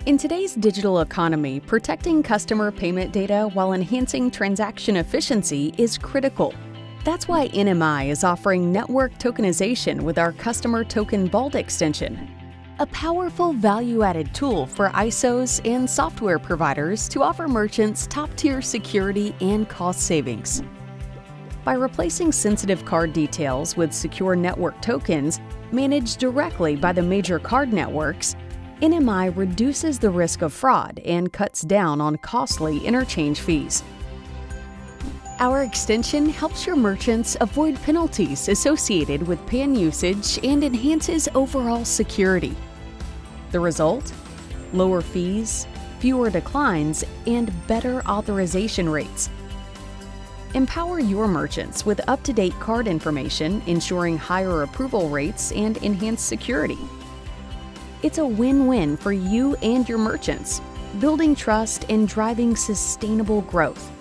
In today's digital economy, protecting customer payment data while enhancing transaction efficiency is critical. That's why NMI is offering network tokenization with our Customer Token Vault extension, a powerful value-added tool for ISOs and software providers to offer merchants top-tier security and cost savings. By replacing sensitive card details with secure network tokens managed directly by the major card networks, NMI reduces the risk of fraud and cuts down on costly interchange fees. Our extension helps your merchants avoid penalties associated with PAN usage and enhances overall security. The result? Lower fees, fewer declines, and better authorization rates. Empower your merchants with up-to-date card information, ensuring higher approval rates and enhanced security. It's a win-win for you and your merchants, building trust and driving sustainable growth.